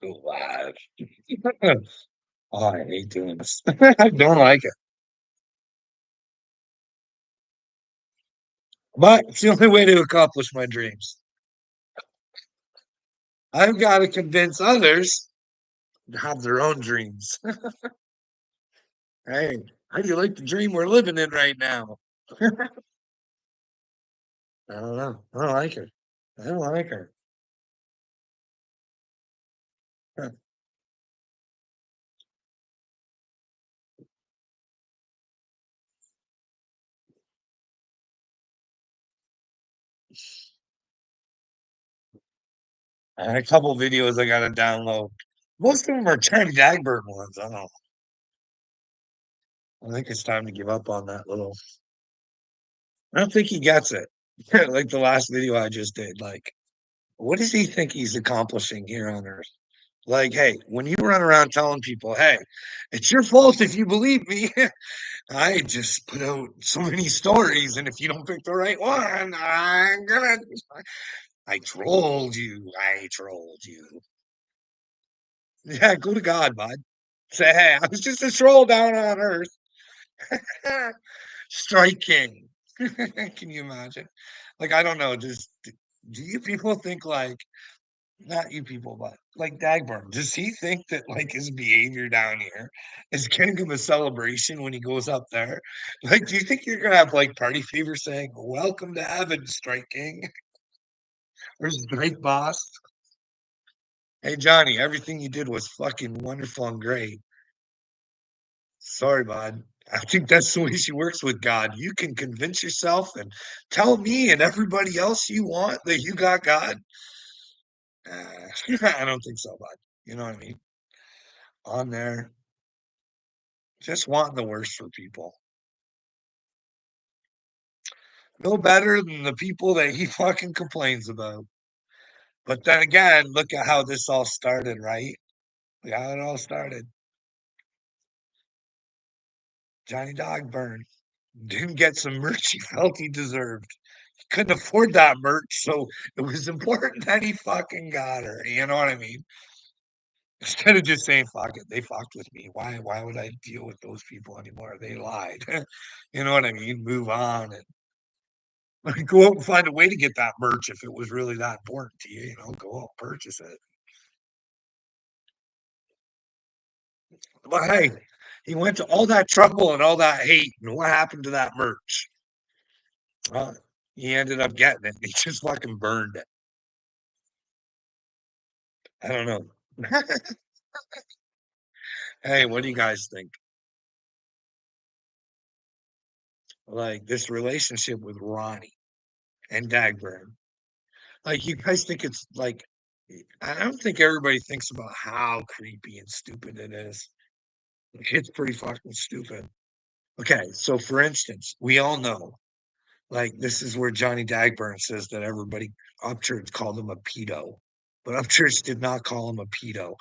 go live. Oh, I hate doing this. I don't like it. But it's the only way to accomplish my dreams. I've got to convince others to have their own dreams. Hey, how do you like the dream we're living in right now? I don't know. I don't like her. I don't like her. Huh. I had a couple videos I gotta download. Most of them are Charlie Dagbert ones. I don't know. I think it's time to give up on that little. I don't think he gets it. Like the last video I just did. Like, what does he think he's accomplishing here on Earth? Like, hey, when you run around telling people, hey, it's your fault if you believe me, I just put out so many stories, and if you don't pick the right one, I'm gonna. I trolled you. I trolled you. Yeah, go to God, bud. Say, hey, I was just a troll down on Earth. Strike King. Can you imagine? Like, I don't know. Just do you people think like not you people, but like Dagburn, does he think that like his behavior down here is giving him a celebration when he goes up there? Like, do you think you're gonna have like party fever saying, "Welcome to heaven, Strike King" or Strike Boss? Hey Johnny, everything you did was fucking wonderful and great. Sorry, bud. I think that's the way she works with God. You can convince yourself and tell me and everybody else you want that you got God. I don't think so, bud. You know what I mean? On there, just wanting the worst for people. No better than the people that he fucking complains about. But then again, look at how this all started, right? Look how it all started. Johnny Dogburn didn't get some merch he felt he deserved. He couldn't afford that merch, so it was important that he fucking got her. You know what I mean? Instead of just saying fuck it, they fucked with me. Why would I deal with those people anymore? They lied. You know what I mean? Move on and go out and find a way to get that merch if it was really that important to you, go out and purchase it. But hey, he went to all that trouble and all that hate, and what happened to that merch? Well, he ended up getting it. He just fucking burned it. I don't know. Hey, what do you guys think? Like this relationship with Ronnie and Dagburn. Like you guys think it's like I don't think everybody thinks about how creepy and stupid it is. It's pretty fucking stupid. Okay, so for instance, we all know, like, this is where Johnny Dagburn says that everybody Upchurch called him a pedo, but Upchurch did not call him a pedo.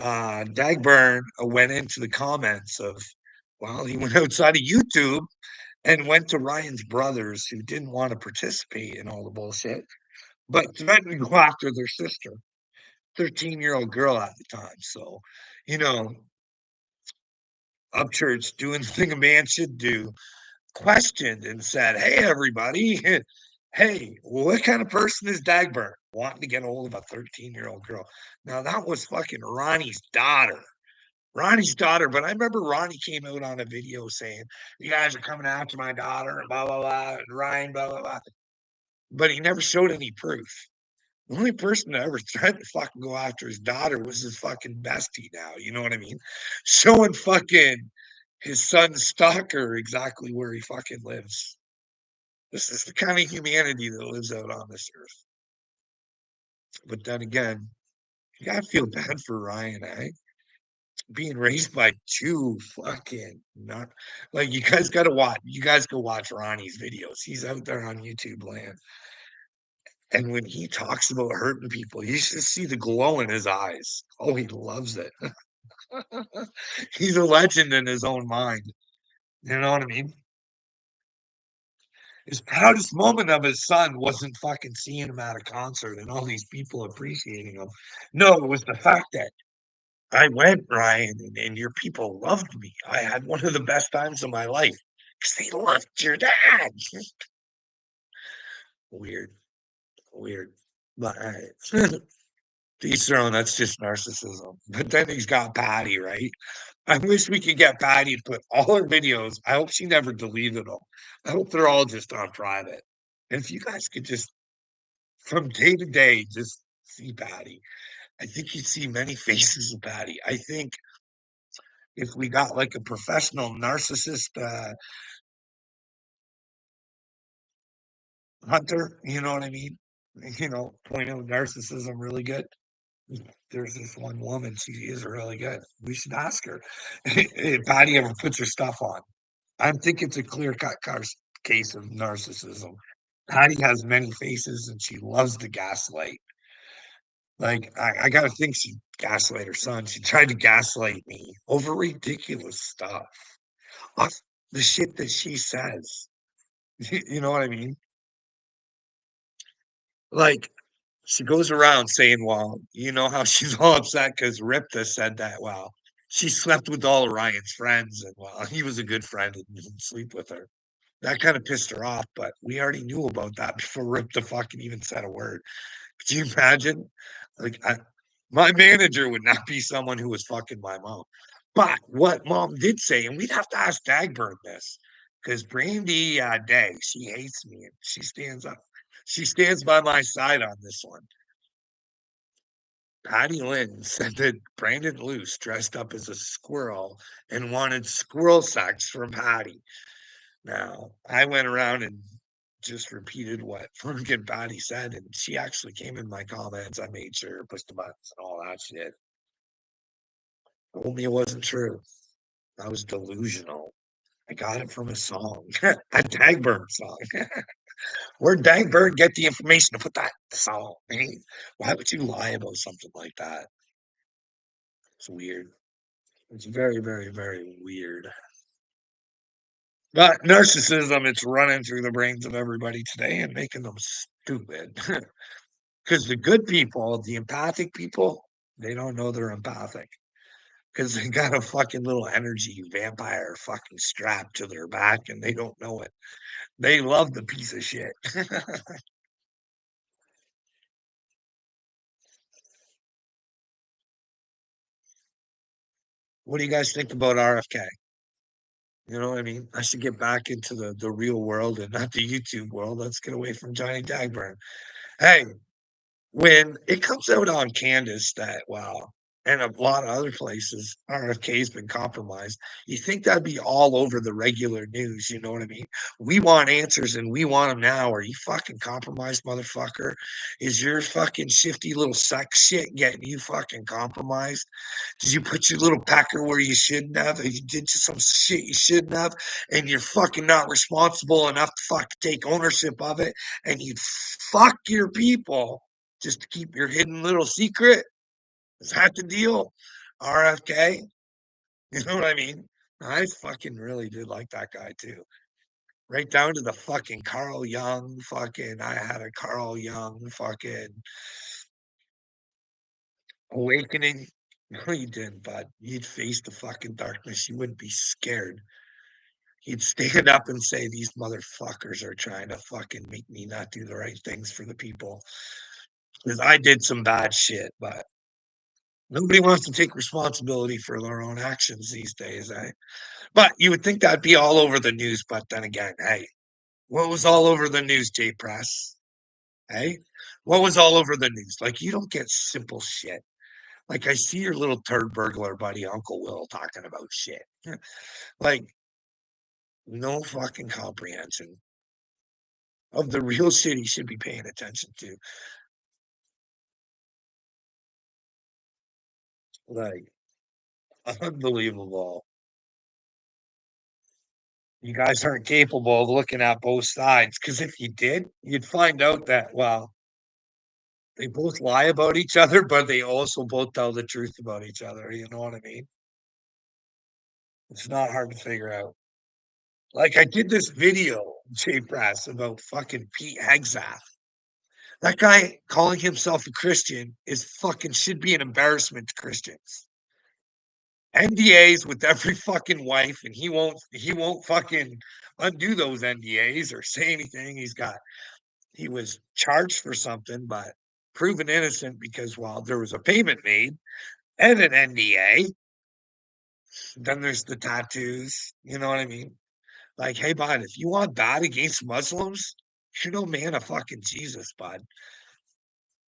Dagburn went into the comments of, well, he went outside of YouTube and went to Ryan's brothers who didn't want to participate in all the bullshit, but threatened to go after their sister, 13-year-old girl at the time. So, you know, Upchurch doing the thing a man should do, questioned and said, "Hey, everybody, hey, what kind of person is Dagburn wanting to get a hold of a 13-year-old girl?" Now, that was fucking Ronnie's daughter. Ronnie's daughter, but I remember Ronnie came out on a video saying, "You guys are coming after my daughter," and blah, blah, blah, and Ryan, blah, blah, blah. But he never showed any proof. The only person that ever threatened to fucking go after his daughter was his fucking bestie now. You know what I mean? Showing fucking his son's stalker exactly where he fucking lives. This is the kind of humanity that lives out on this earth. But then again, you gotta feel bad for Ryan, eh? Being raised by two fucking not like you guys gotta watch. You guys go watch Ronnie's videos. He's out there on YouTube land. And when he talks about hurting people, you should see the glow in his eyes. Oh, he loves it. He's a legend in his own mind. You know what I mean? his proudest moment of his son wasn't fucking seeing him at a concert and all these people appreciating him. No, it was the fact that I went, Ryan, and your people loved me. I had one of the best times of my life because they loved your dad. Weird, weird. But he's throwing that's just narcissism. But then he's got Patty, right? I wish we could get Patty to put all her videos. I hope she never deleted them. I hope they're all just on private. And if you guys could just from day to day just see Patty, I think you'd see many faces of Patty. I think if we got like a professional narcissist hunter, you know what I mean? Point out narcissism really good. There's this one woman, she is really good. We should ask her if Patty ever puts her stuff on. I think it's a clear cut case of narcissism. Patty has many faces and she loves to gaslight. Like, I gotta think she gaslight her son. She tried to gaslight me over ridiculous stuff. Off the shit that she says. You know what I mean? Like, she goes around saying, well, you know how she's all upset because Ripta said that, well, she slept with all of Ryan's friends and well, he was a good friend and didn't sleep with her. That kind of pissed her off, but we already knew about that before Ripta fucking even said a word. Could you imagine? Like, my manager would not be someone who was fucking my mom. But what mom did say, and we'd have to ask Dagburn this, because Brandy Day, she hates me and she stands up. She stands by my side on this one. Patty Lynn said that Brandon Luce dressed up as a squirrel and wanted squirrel sex from Patty. Now, I went around and just repeated what freaking Patty said, and she actually came in my comments. I made sure, pushed the buttons, and all that shit. Told me it wasn't true. I was delusional. I got it from a song, a Dagburn song. Where'd Dagburn get the information to put that song? I mean, why would you lie about something like that? It's weird. It's very, very, very weird. But narcissism, it's running through the brains of everybody today and making them stupid. Because the good people, the empathic people, they don't know they're empathic. Because they got a fucking little energy vampire fucking strapped to their back and they don't know it. They love the piece of shit. What do you guys think about RFK? You know what I mean? I should get back into the real world and not the YouTube world. Let's get away from Johnny Dagburn. Hey, when it comes out on Candace that, wow, and a lot of other places, RFK's been compromised, you think that'd be all over the regular news, you know what I mean? We want answers and we want them now. Are you fucking compromised, motherfucker? Is your fucking shifty little sex shit getting you fucking compromised? Did you put your little pecker where you shouldn't have? If you did some shit you shouldn't have, and you're fucking not responsible enough to fuck take ownership of it, and you fuck your people just to keep your hidden little secret? Is that the deal? RFK? You know what I mean? I fucking really did like that guy too. Right down to the fucking Carl Young fucking I had a Carl Young fucking awakening. No, you didn't, bud. You'd face the fucking darkness. You wouldn't be scared. He'd stand up and say, these motherfuckers are trying to fucking make me not do the right things for the people. Because I did some bad shit, but nobody wants to take responsibility for their own actions these days, eh? But you would think that'd be all over the news, but then again, hey, what was all over the news, J Press? Hey? What was all over the news? Like, you don't get simple shit. Like, I see your little turd burglar buddy, Uncle Will, talking about shit. Like, no fucking comprehension of the real shit he should be paying attention to. Like, unbelievable. You guys aren't capable of looking at both sides because if you did, you'd find out that, well, they both lie about each other, but they also both tell the truth about each other. You know what I mean? It's not hard to figure out. Like I did this video, J Press, about fucking Pete Hegseth. That guy calling himself a Christian is fucking should be an embarrassment to Christians. NDAs with every fucking wife, and he won't fucking undo those NDAs or say anything. He was charged for something, but proven innocent because well, there was a payment made and an NDA. Then there's the tattoos. You know what I mean? Like, hey, bud, if you want bad against Muslims, you're no man of fucking Jesus, bud.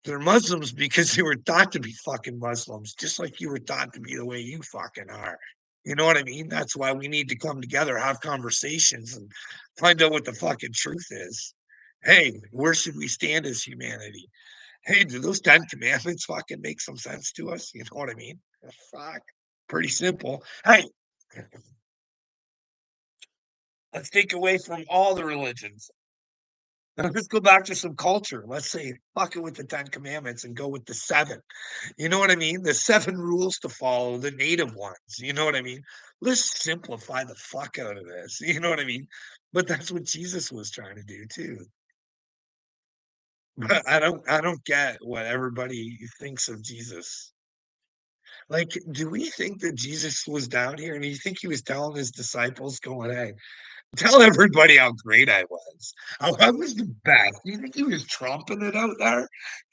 They're Muslims because they were thought to be fucking Muslims, just like you were thought to be the way you fucking are. You know what I mean? That's why we need to come together, have conversations, and find out what the fucking truth is. Hey, where should we stand as humanity? Hey, do those 10 commandments fucking make some sense to us? You know what I mean? Fuck. Pretty simple. Hey, let's take away from all the religions. Let's go back to some culture. Let's say fuck it with the 10 commandments and go with the seven. You know what I mean? The seven rules to follow, the native ones. You know what I mean? Let's simplify the fuck out of this. You know what I mean? But that's what Jesus was trying to do too. But I don't get what everybody thinks of Jesus. Like, do we think that Jesus was down here and you think he was telling his disciples, going, hey, tell everybody how great I was. How I was the best. You think he was trumping it out there?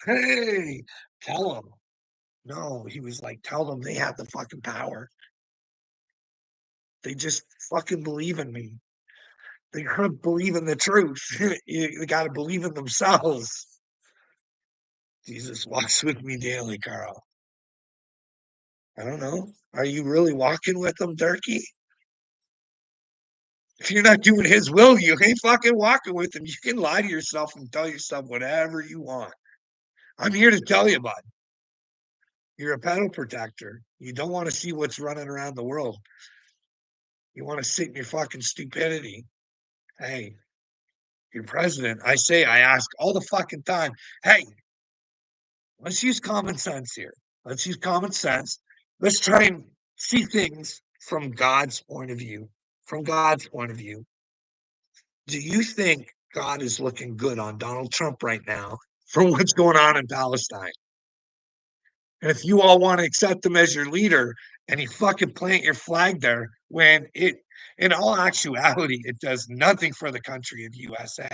Hey, tell them. No, he was like, tell them they have the fucking power. They just fucking believe in me. They gotta believe in the truth. They gotta believe in themselves. Jesus walks with me daily, Carl. I don't know. Are you really walking with them, Durkee? If you're not doing his will, you ain't fucking walking with him. You can lie to yourself and tell yourself whatever you want. I'm here to tell you, bud. You're a pedal protector. You don't want to see what's running around the world. You want to sit in your fucking stupidity. Hey, you're president. I ask all the fucking time. Hey, let's use common sense here. Let's use common sense. Let's try and see things from God's point of view. From God's point of view, do you think God is looking good on Donald Trump right now for what's going on in Palestine? And if you all want to accept him as your leader and you fucking plant your flag there, when in all actuality, it does nothing for the country of USA.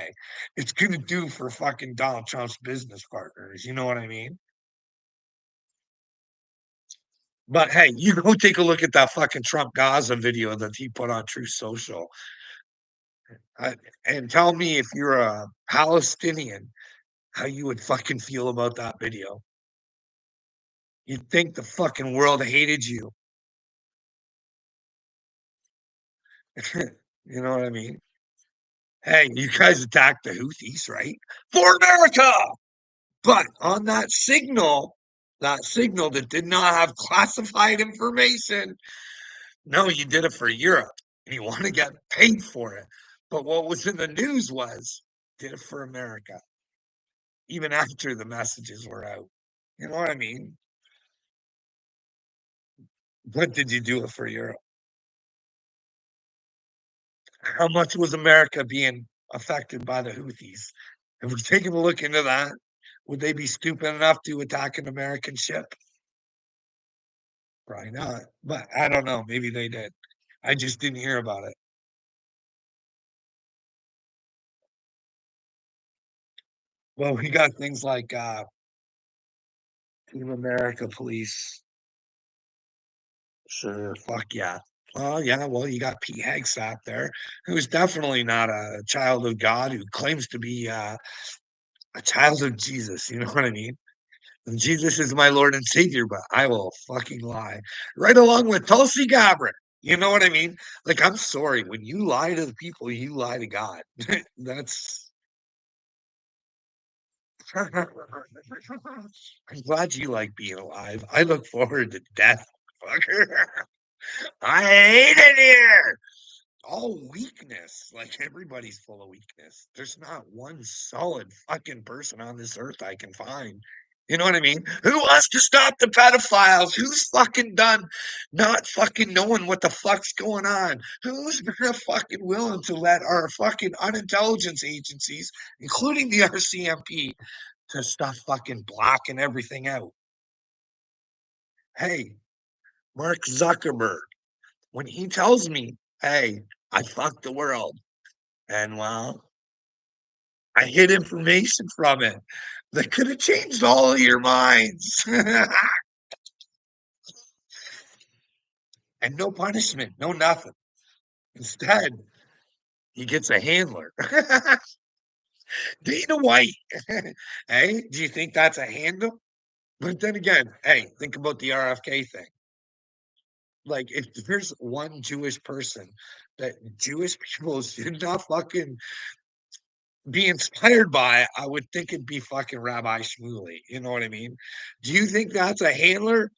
It's going to do for fucking Donald Trump's business partners. You know what I mean? But hey, you go take a look at that fucking Trump Gaza video that he put on Truth Social, uh, and tell me if you're a Palestinian, how you would fucking feel about that video. You'd think the fucking world hated you. You know what I mean? Hey, you guys attacked the Houthis, right? For America! But on that signal that did not have classified information, no, you did it for Europe. And you want to get paid for it. But what was in the news was did it for America, even after the messages were out. You know what I mean? What did you do it for Europe? How much was America being affected by the Houthis? If we're taking a look into that, would they be stupid enough to attack an American ship? Probably not. But I don't know. Maybe they did. I just didn't hear about it. Well, we got things like Team America Police. Sure, fuck yeah. Well, yeah, well, you got Pete Hegseth there, who's definitely not a child of God who claims to be a child of Jesus. You know what I mean? And Jesus is my Lord and Savior, but I will fucking lie. Right along with Tulsi Gabbard. You know what I mean? Like, I'm sorry. When you lie to the people, you lie to God. That's. I'm glad you like being alive. I look forward to death. Fucker. I hate it here. All weakness. Like, everybody's full of weakness. There's not one solid fucking person on this earth I can find. You know what I mean? Who wants to stop the pedophiles? Who's fucking done not fucking knowing what the fuck's going on? Who's gonna fucking willing to let our fucking unintelligence agencies, including the RCMP, to stop fucking blocking everything out? Hey, Mark Zuckerberg, when he tells me, hey, I fucked the world, and well, I hid information from it that could have changed all of your minds. And no punishment, no nothing. Instead, he gets a handler. Dana White. Hey, do you think that's a handle? But then again, hey, think about the RFK thing. Like, if there's one Jewish person that Jewish people should not fucking be inspired by, I would think it'd be fucking Rabbi Shmuley. You know what I mean? Do you think that's a handler?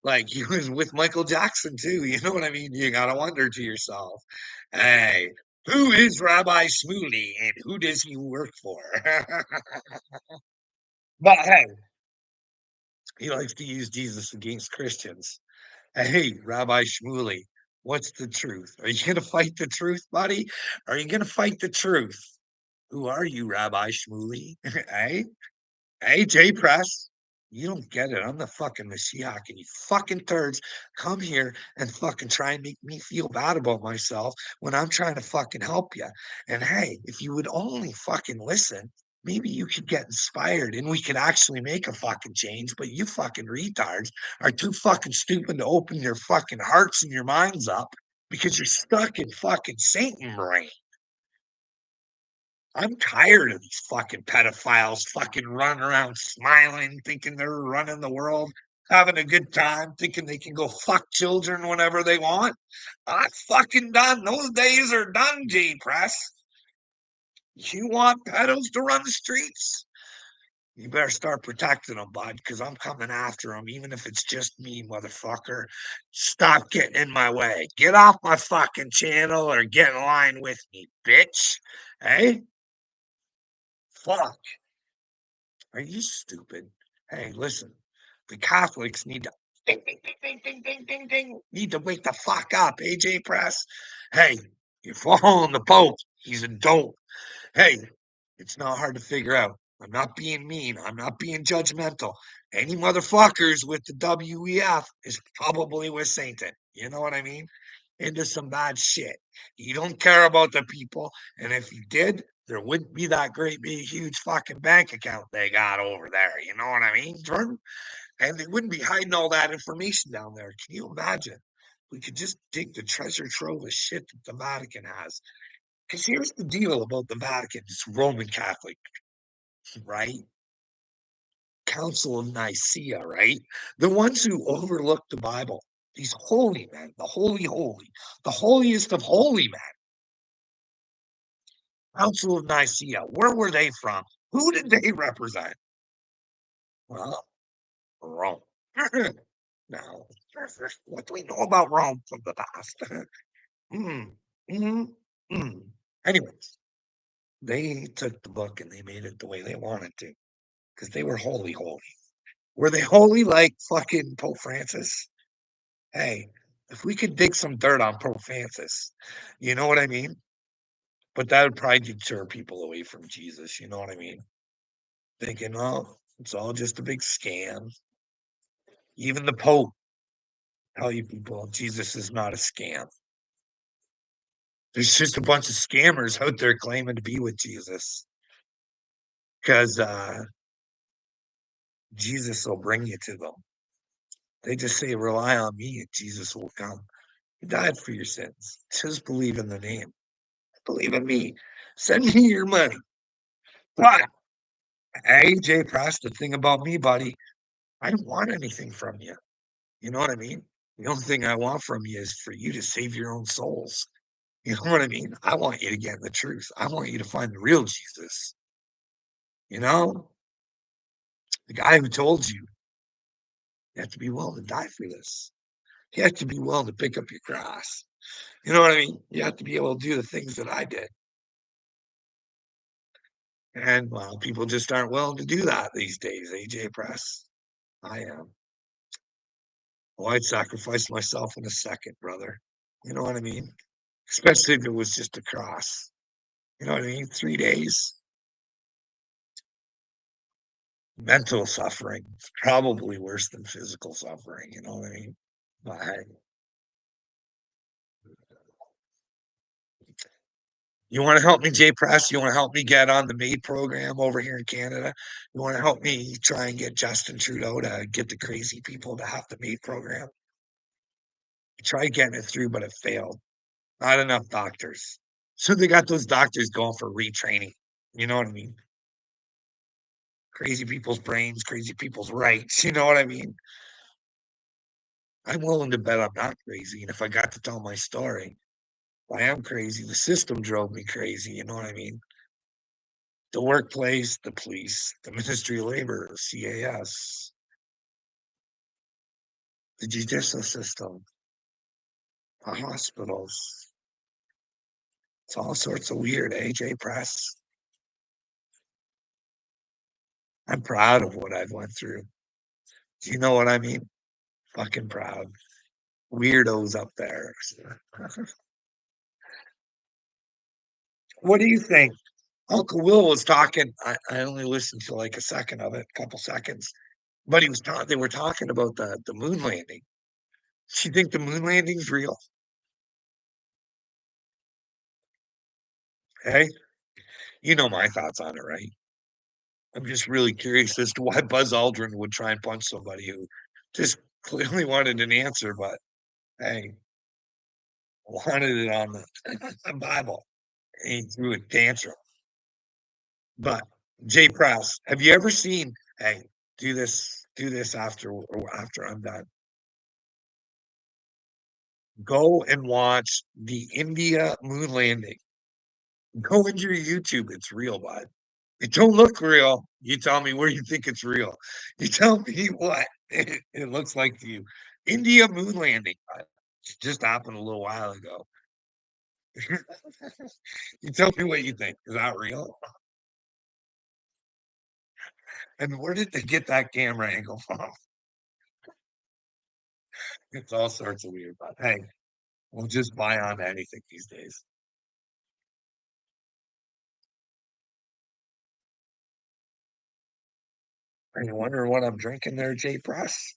Like he was with Michael Jackson too. You know what I mean? You gotta wonder to yourself, hey, who is Rabbi Shmuley and who does he work for? But hey, he likes to use Jesus against Christians. Hey, Rabbi Shmuley, what's the truth? Are you gonna fight the truth, buddy? Are you gonna fight the truth? Who are you, Rabbi Shmuley? Hey? Hey, J Press, you don't get it. I'm the fucking Mashiach, and you fucking turds come here and fucking try and make me feel bad about myself when I'm trying to fucking help you. And hey, if you would only fucking listen, maybe you could get inspired and we could actually make a fucking change. But you fucking retards are too fucking stupid to open your fucking hearts and your minds up because you're stuck in fucking Satan brain. I'm tired of these fucking pedophiles fucking running around smiling, thinking they're running the world, having a good time, thinking they can go fuck children whenever they want. I'm fucking done. Those days are done, G Press. You want pedos to run the streets? You better start protecting them, bud, because I'm coming after them, even if it's just me, motherfucker. Stop getting in my way. Get off my fucking channel or get in line with me, bitch. Hey? Fuck. Are you stupid? Hey, listen, the Catholics need to ding, ding, ding, ding, ding, ding, ding, ding. Need to wake the fuck up, AJ Press. Hey, you're following the Pope. He's a dope. Hey, it's not hard to figure out. I'm not being mean. I'm not being judgmental. Any motherfuckers with the WEF is probably with Satan. You know what I mean? Into some bad shit. You don't care about the people. And if you did, there wouldn't be that great big huge fucking bank account they got over there. You know what I mean, Jordan? And they wouldn't be hiding all that information down there. Can you imagine? We could just dig the treasure trove of shit that the Vatican has. Because here's the deal about the Vatican, it's Roman Catholic, right? Council of Nicaea, right? The ones who overlooked the Bible, these holy men, the holy, the holiest of holy men. Council of Nicaea, where were they from? Who did they represent? Well, Rome. Now, what do we know about Rome from the past? mm, mm, mm. Anyways, they took the book and they made it the way they wanted to because they were holy, holy. Were they holy like fucking Pope Francis? Hey, if we could dig some dirt on Pope Francis, you know what I mean? But that would probably deter people away from Jesus, you know what I mean? Thinking, oh, it's all just a big scam. Even the Pope tell you people Jesus is not a scam. There's just a bunch of scammers out there claiming to be with Jesus because Jesus will bring you to them. They just say, rely on me and Jesus will come. He died for your sins. Just believe in the name. Believe in me. Send me your money. But AJ Press, the thing about me, buddy, I don't want anything from you. You know what I mean? The only thing I want from you is for you to save your own souls. You know what I mean? I want you to get the truth. I want you to find the real Jesus. You know, the guy who told you you have to be willing to die for this. You have to be willing to pick up your cross. You know what I mean? You have to be able to do the things that I did. And, well, people just aren't willing to do that these days, AJ Press. I am. Oh, I'd sacrifice myself in a second, brother. You know what I mean? Especially if it was just a cross. You know what I mean? 3 days. Mental suffering is probably worse than physical suffering, you know what I mean? But hey, you wanna help me, Jay Press? You wanna help me get on the MAID program over here in Canada? You wanna help me try and get Justin Trudeau to get the crazy people to have the MAID program? I tried getting it through, but it failed. Not enough doctors. So they got those doctors going for retraining. You know what I mean? Crazy people's brains, crazy people's rights. You know what I mean? I'm willing to bet I'm not crazy. And if I got to tell my story, I am crazy. The system drove me crazy. You know what I mean? The workplace, the police, the Ministry of Labor, CAS, the judicial system, the hospitals. It's all sorts of weird, AJ Press. I'm proud of what I've went through. Do you know what I mean? Fucking proud. Weirdos up there. What do you think? Uncle Will was talking. I only listened to like a second of it, a couple seconds, but he was talking. They were talking about the moon landing. Do you think the moon landing's real? Hey, you know my thoughts on it, right? I'm just really curious as to why Buzz Aldrin would try and punch somebody who just clearly wanted an answer, but hey, wanted it on the Bible. He threw a tantrum. But Jay Press, have you ever seen? Hey, do this after I'm done. Go and watch the India moon landing. Go into your YouTube. It's real, bud. It don't look real. You tell me where you think it's real. You tell me what it looks like to you. India moon landing. It just happened a little while ago. You tell me what you think. Is that real? And where did they get that camera angle from? It's all sorts of weird, but hey, we'll just buy on to anything these days. Are you wondering what I'm drinking there, Jay Press?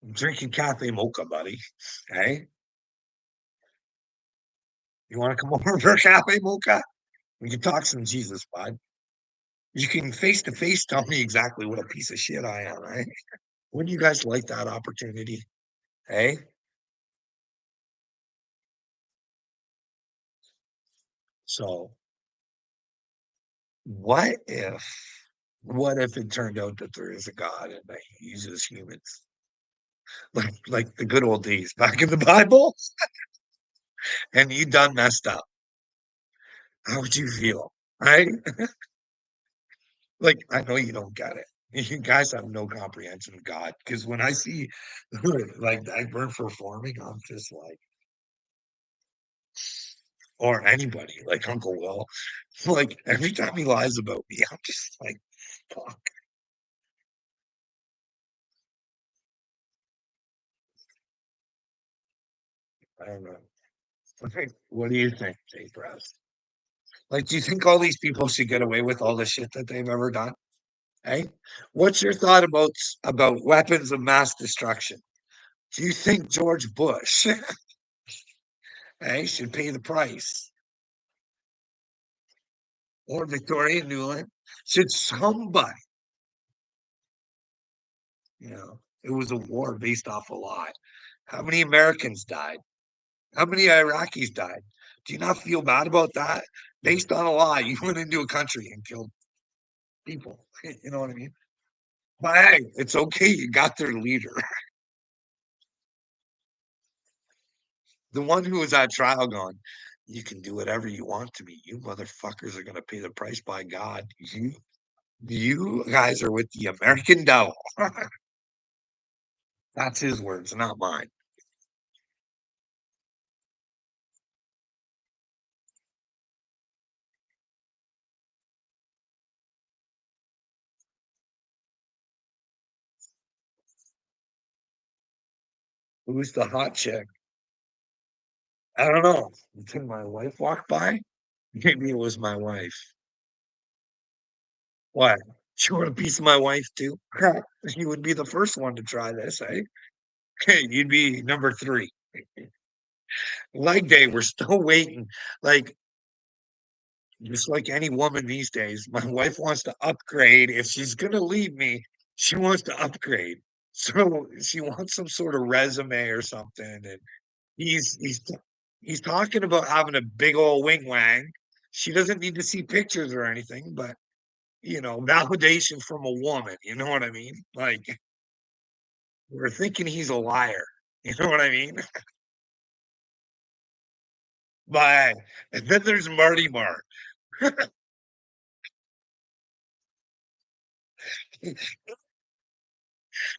I'm drinking cafe mocha, buddy. Hey, you want to come over for a cafe mocha? We can talk some Jesus, bud. You can face to face tell me exactly what a piece of shit I am, right? Wouldn't you guys like that opportunity? Hey, so what if, what if it turned out that there is a God and that he uses humans, like the good old days back in the Bible, and you done messed up? How would you feel? Right? Like, I know you don't get it. You guys have no comprehension of God. Because when I see like Dagburn performing, I'm just like, or anybody like Uncle Will, like every time he lies about me, I'm just like, fuck. I don't know. Okay, what do you think, Jay Press? Like, do you think all these people should get away with all the shit that they've ever done? Hey, what's your thought about weapons of mass destruction? Do you think George Bush, hey, should pay the price? Or Victoria Nuland? Should somebody, it was a war based off a lie. How many Americans died? How many Iraqis died? Do you not feel bad about that? Based on a lie, you went into a country and killed people. You know what I mean? But hey, it's okay. You got their leader. The one who was at trial going, you can do whatever you want to me. You motherfuckers are going to pay the price by God. You guys are with the American devil. That's his words, not mine. Who's the hot chick? I don't know. Did my wife walk by? Maybe it was my wife. What? She want a piece of my wife too? You would be the first one to try this, eh? Okay, you'd be number 3. Leg day, we're still waiting. Like, just like any woman these days, my wife wants to upgrade. If she's gonna leave me, she wants to upgrade. So she wants some sort of resume or something. And he's talking about having a big old wing wang. She doesn't need to see pictures or anything, but validation from a woman. You know what I mean? Like we're thinking he's a liar. You know what I mean? But and then there's Marty Mark.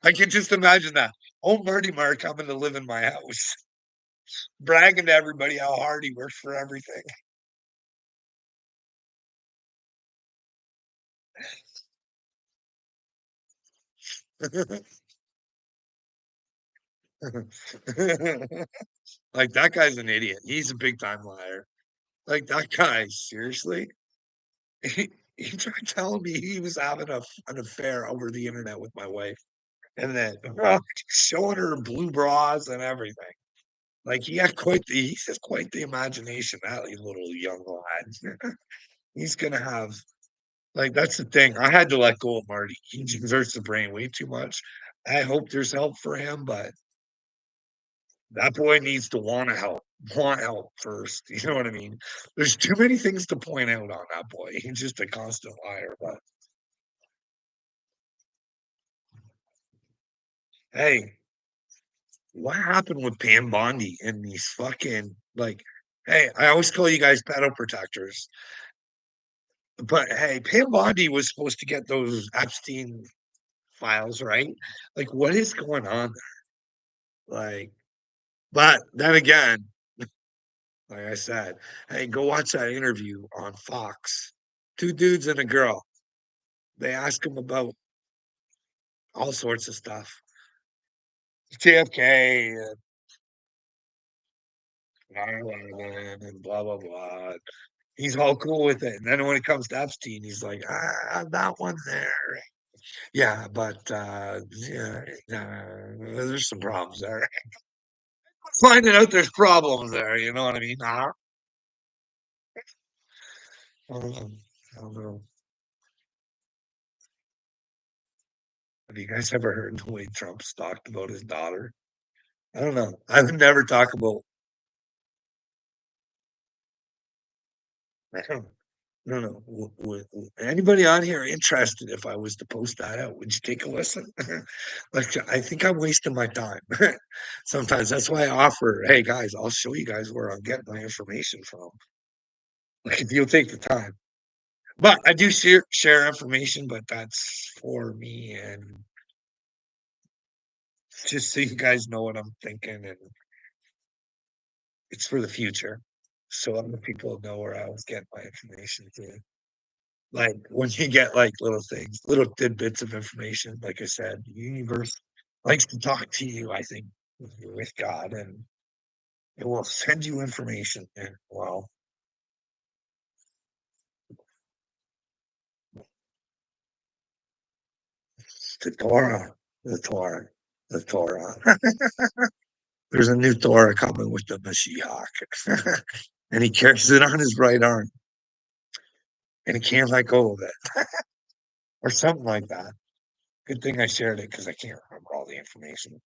I can just imagine that. Oh, Marty Mark coming to live in my house, bragging to everybody how hard he works for everything. Like that guy's an idiot. He's a big time liar. Like that guy, seriously. He tried telling me he was having an affair over the internet with my wife, and then showing her blue bras and everything. Like he has quite the imagination, that little young lad. He's gonna have like that's the thing. I had to let go of Marty. He exerts the brain way too much. I hope there's help for him, but that boy needs to want help first. You know what I mean? There's too many things to point out on that boy. He's just a constant liar. But hey, what happened with Pam Bondi and these fucking like? Hey, I always call you guys pedo protectors, but hey, Pam Bondi was supposed to get those Epstein files, right? Like, what is going on there? Like, but then again, like I said, hey, go watch that interview on Fox. Two dudes and a girl. They ask him about all sorts of stuff. JFK and 9/11 and blah blah blah. He's all cool with it. And then when it comes to Epstein, he's like, that one there. Yeah, but yeah, there's some problems there. Finding out there's problems there, you know what I mean? I don't know. I don't know. Have you guys ever heard the way Trump's talked about his daughter? I don't know. I would never talk about. I don't know. Anybody on here interested if I was to post that out? Would you take a listen? Like, I think I'm wasting my time. Sometimes that's why I offer, hey guys, I'll show you guys where I'm getting my information from. Like, if you'll take the time. But I do share information, but that's for me and just so you guys know what I'm thinking, and it's for the future. So other people know where I was getting my information to. Like when you get like little things, little tidbits of information, like I said, the universe likes to talk to you, I think, with God, and it will send you information. And well, the Torah, the Torah, the Torah. There's a new Torah coming with the Mashiach. And he carries it on his right arm and he can't let go of it or something like that. Good thing I shared it because I can't remember all the information.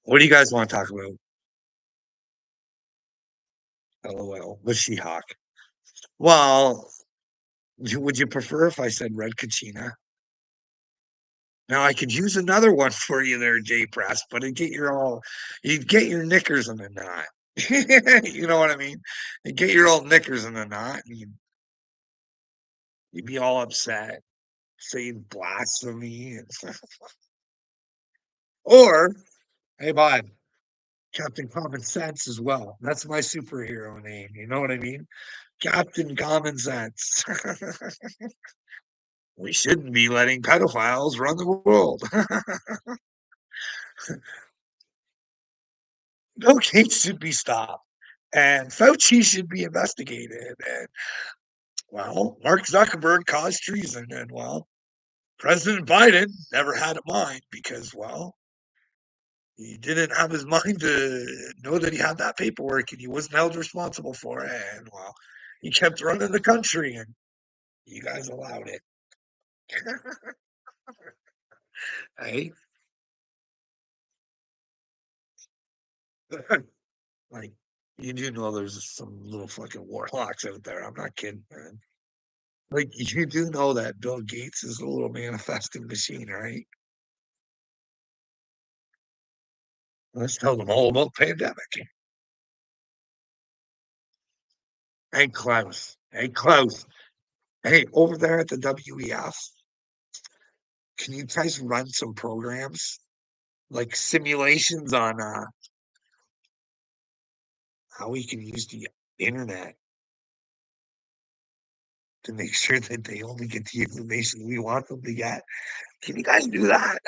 What do you guys want to talk about? LOL. Mashiach. Well, would you prefer if I said red kachina? Now I could use another one for you there, J Press, but you'd get your knickers in a knot. You know what I mean? You get your old knickers in a knot, and you'd be all upset, saying blasphemy, or hey, bud, Captain Common Sense as well. That's my superhero name. You know what I mean? Captain Common Sense. We shouldn't be letting pedophiles run the world. Bill Gates should be stopped, and Fauci should be investigated. And well, Mark Zuckerberg caused treason, and well, President Biden never had it mind because well, he didn't have his mind to know that he had that paperwork, and he wasn't held responsible for it. And well, he kept running the country, and you guys allowed it. Hey, like you do know there's some little fucking warlocks out there. I'm not kidding, man. Like you do know that Bill Gates is a little manifesting machine, right? Let's tell them all about the pandemic. Hey Klaus. Hey Klaus. Hey, over there at the WEF, can you guys run some programs like simulations on how we can use the internet to make sure that they only get the information we want them to get? Can you guys do that?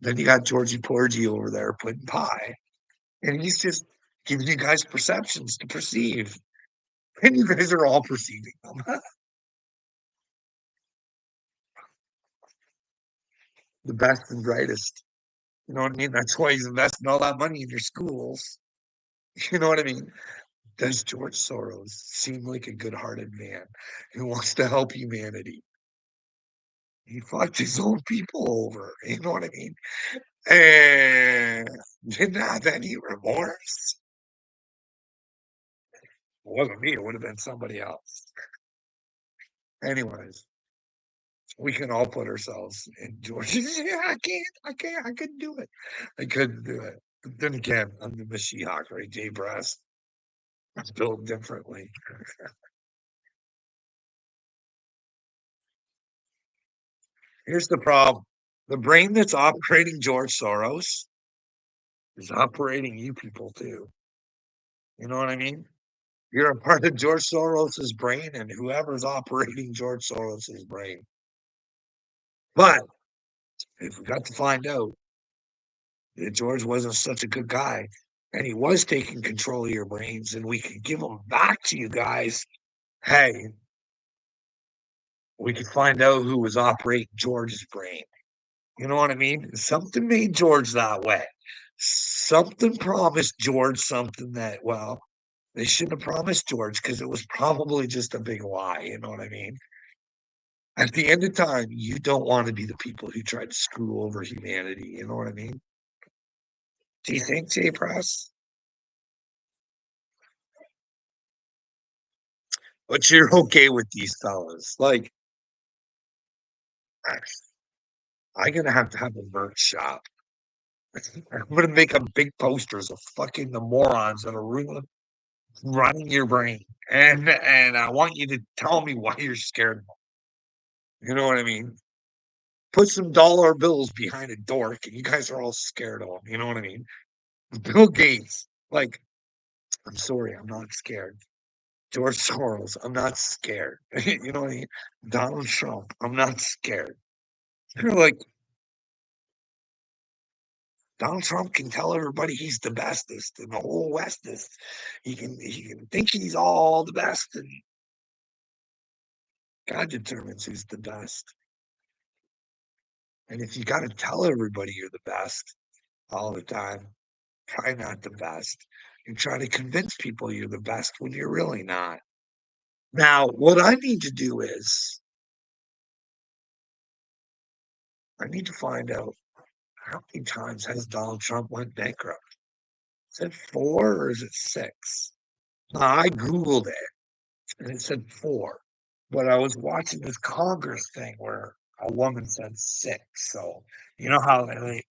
Then you got Georgie Porgy over there putting pie, and he's just giving you guys perceptions to perceive, and you guys are all perceiving them. The best and brightest. You know what I mean? That's why he's investing all that money in your schools. You know what I mean? Does George Soros seem like a good-hearted man who wants to help humanity? He fucked his own people over. You know what I mean? And didn't have any remorse. It wasn't me. It would have been somebody else. Anyways, we can all put ourselves in George's. Yeah, I can't. I can't. I couldn't do it. I couldn't do it. But then again, I'm the Mashiach, right? Jay Brass. It's built differently. Here's the problem. The brain that's operating George Soros is operating you people too. You know what I mean? You're a part of George Soros's brain and whoever's operating George Soros's brain. But if we got to find out that George wasn't such a good guy and he was taking control of your brains and we could give them back to you guys, hey, we could find out who was operating George's brain. You know what I mean? Something made George that way. Something promised George something that, well, they shouldn't have promised George because it was probably just a big lie. You know what I mean? At the end of time, you don't want to be the people who tried to screw over humanity. You know what I mean? Do you think, Jay Press? But you're okay with these fellas. Like, I'm gonna have to have a merch shop. I'm gonna make up big posters of fucking the morons that are running your brain. And I want you to tell me why you're scared of them. You know what I mean? Put some dollar bills behind a dork, and you guys are all scared of him. You know what I mean? Bill Gates, like, I'm sorry, I'm not scared. George Soros, I'm not scared. You know what I mean? Donald Trump, I'm not scared. You're like, Donald Trump can tell everybody he's the bestest in the whole Westest. He can think he's all the best, and God determines who's the best. And if you got to tell everybody you're the best all the time, try not the best. You try to convince people you're the best when you're really not. Now, what I need to do is I need to find out how many times has Donald Trump went bankrupt? Is it four or is it six? Now, I Googled it and it said four, but I was watching this Congress thing where a woman said six. So, you know how many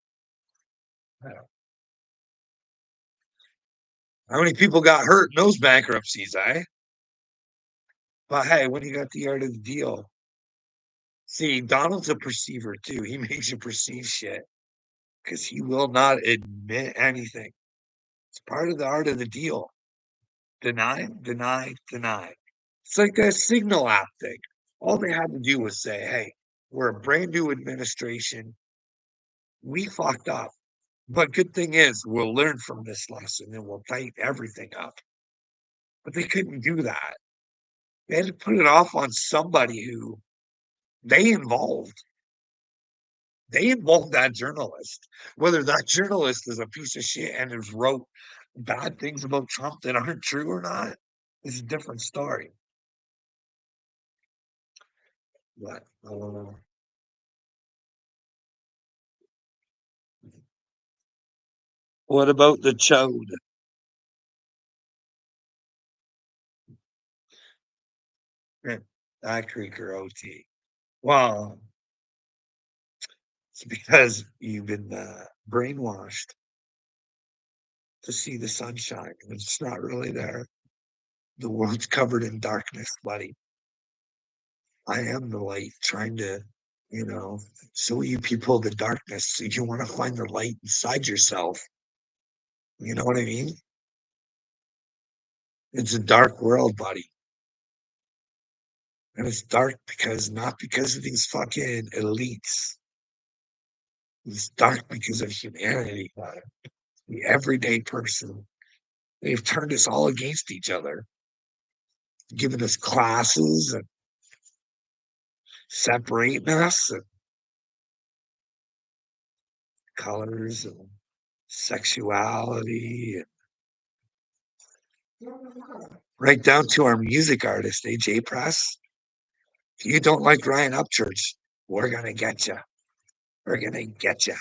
people got hurt in those bankruptcies, eh? But hey, when you got the art of the deal, see, Donald's a perceiver too. He makes you perceive shit because he will not admit anything. It's part of the art of the deal. Deny, deny, deny. It's like a Signal app thing. All they had to do was say, "Hey, we're a brand new administration. We fucked up. But good thing is we'll learn from this lesson and we'll tighten everything up." But they couldn't do that. They had to put it off on somebody who they involved. They involved that journalist. Whether that journalist is a piece of shit and has wrote bad things about Trump that aren't true or not is a different story. But what about the chode? That creaker OT. Well, it's because you've been brainwashed to see the sunshine, and it's not really there. The world's covered in darkness, buddy. I am the light trying to, you know, show you people the darkness. So you want to find the light inside yourself. You know what I mean? It's a dark world, buddy. And it's dark because not because of these fucking elites. It's dark because of humanity, the everyday person. They've turned us all against each other, given us classes and separating us and colors and sexuality, and right down to our music artist, AJ Press. If you don't like Ryan Upchurch, we're gonna get you. We're gonna get you.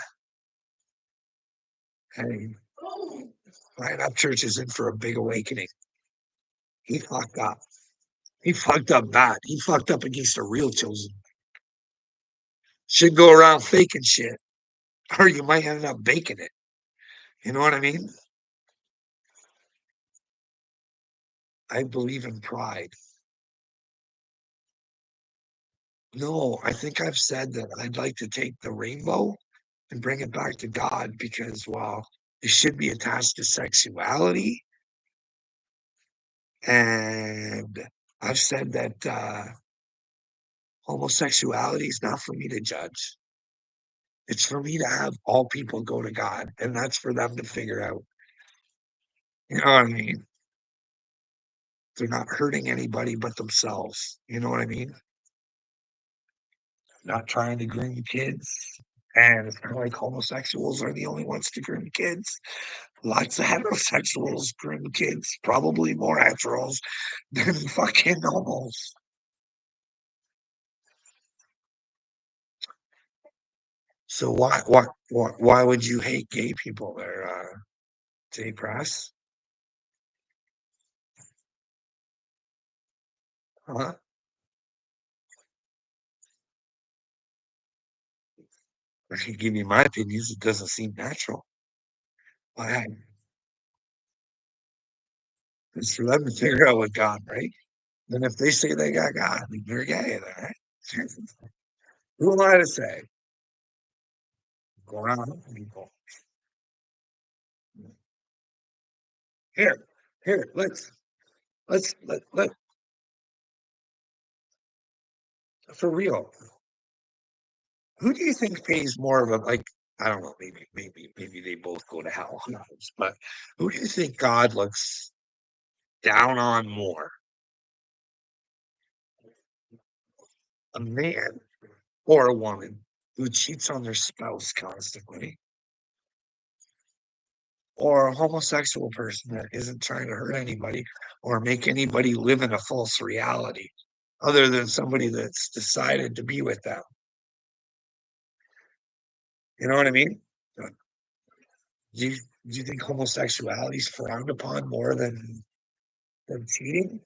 Hey, Ryan Upchurch is in for a big awakening. He fucked up. He fucked up bad. He fucked up against a real chosen. Should go around faking shit, or you might end up baking it. You know what I mean? I believe in pride. No, I think I've said that I'd like to take the rainbow and bring it back to God because, well, it should be attached to sexuality. And I've said that homosexuality is not for me to judge. It's for me to have all people go to God, and that's for them to figure out. You know what I mean? They're not hurting anybody but themselves. You know what I mean? Not trying to groom kids. And it's kind of like homosexuals are the only ones to groom kids. Lots of heterosexuals groom kids, probably more heteros than fucking homos. So why would you hate gay people there, Jay Press? Huh? I can give you my opinions. It doesn't seem natural. Why? It's for them to figure out what God, right? And if they say they got God, then you're gay, then, right? Who am I to say? Go around helping people. Here, here, let for real. Who do you think pays more of a like? I don't know. Maybe they both go to hell. Who knows? But who do you think God looks down on more, a man or a woman who cheats on their spouse constantly, or a homosexual person that isn't trying to hurt anybody or make anybody live in a false reality, other than somebody that's decided to be with them? You know what I mean? Do you do you think homosexuality is frowned upon more than cheating?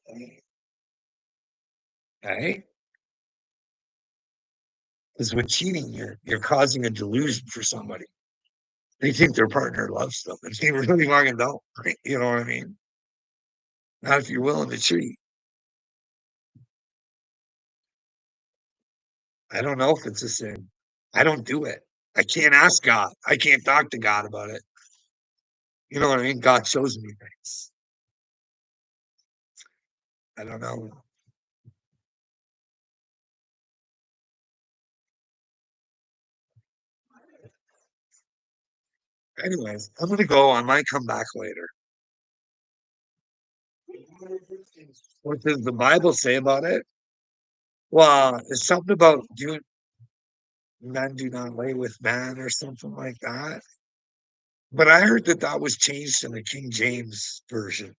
Okay. Because with cheating, you're causing a delusion for somebody. They think their partner loves them, and they really fucking don't. Right? You know what I mean? Not if you're willing to cheat. I don't know if it's a sin. I don't do it. I can't ask God. I can't talk to God about it. You know what I mean? God shows me things. I don't know. Anyways, I'm gonna go. I might come back later. What does the Bible say about it? Well, it's something about do men do not lay with man or something like that. But I heard that that was changed in the King James version,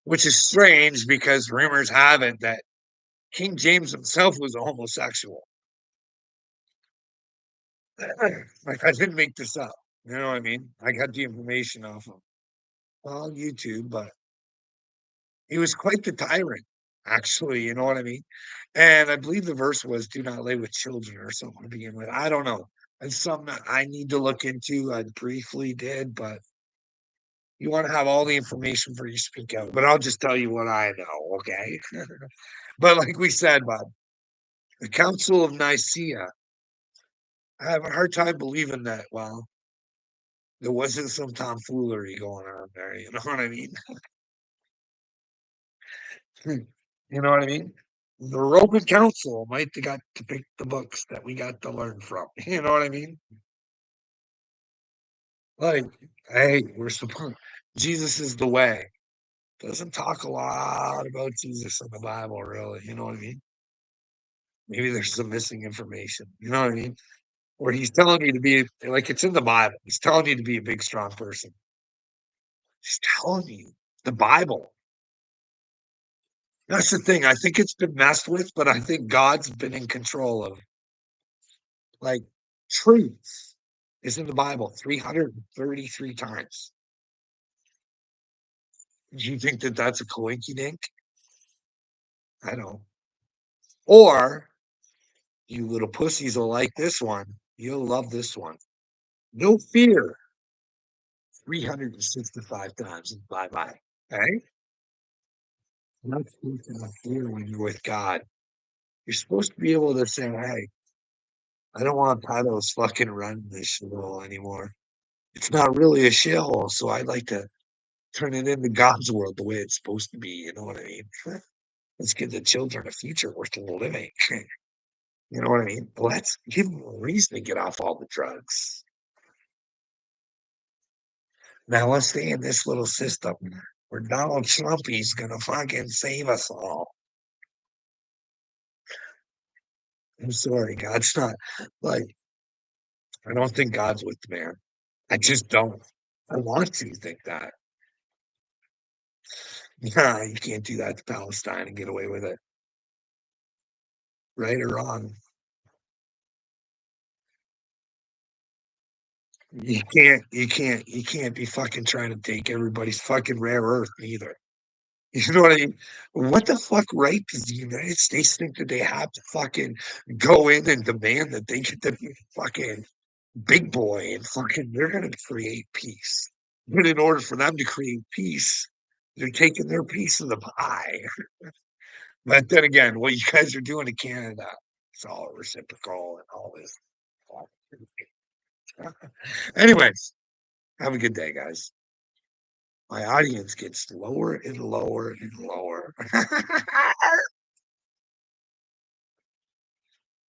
which is strange because rumors have it that King James himself was a homosexual. Like I didn't make this up. You know what I mean? I got the information off of well YouTube, but he was quite the tyrant, actually. You know what I mean? And I believe the verse was "Do not lay with children" or something to begin with. I don't know. It's something that I need to look into. I briefly did, but you want to have all the information before you speak out. But I'll just tell you what I know, okay? But like we said, Bob, the Council of Nicaea, I have a hard time believing that. Well, there wasn't some tomfoolery going on there. You know what I mean? You know what I mean? The Roman Council might have got to pick the books that we got to learn from. You know what I mean? Like, hey, we're supposed Jesus is the way. Doesn't talk a lot about Jesus in the Bible, really. You know what I mean? Maybe there's some missing information. You know what I mean? Or he's telling you to be like it's in the Bible. He's telling you to be a big, strong person. He's telling you the Bible. That's the thing. I think it's been messed with, but I think God's been in control of like truth is in the Bible 333 times. Do you think that that's a coinkydink? I don't. Or you little pussies will like this one. You'll love this one. No fear 365 times and bye bye. Okay? Not speaking of fear when you're with God. You're supposed to be able to say, hey, I don't want Pados fucking running this shithole anymore. It's not really a shithole, so I'd like to turn it into God's world the way it's supposed to be. You know what I mean? Let's give the children a future worth living. You know what I mean? Let's give them a reason to get off all the drugs. Now let's stay in this little system where Donald Trump is gonna fucking save us all. I'm sorry, God's not like I don't think God's with the man. I just don't. I want to think that. Nah, you can't do that to Palestine and get away with it, right or wrong. You can't be fucking trying to take everybody's fucking rare earth either. You know what I mean? What the fuck right does the United States think that they have to fucking go in and demand that they get to be fucking big boy and fucking they're gonna create peace. But in order for them to create peace, they're taking their piece of the pie. But then again, what you guys are doing to Canada, it's all reciprocal and all this. Anyways, have a good day, guys. My audience gets lower and lower and lower.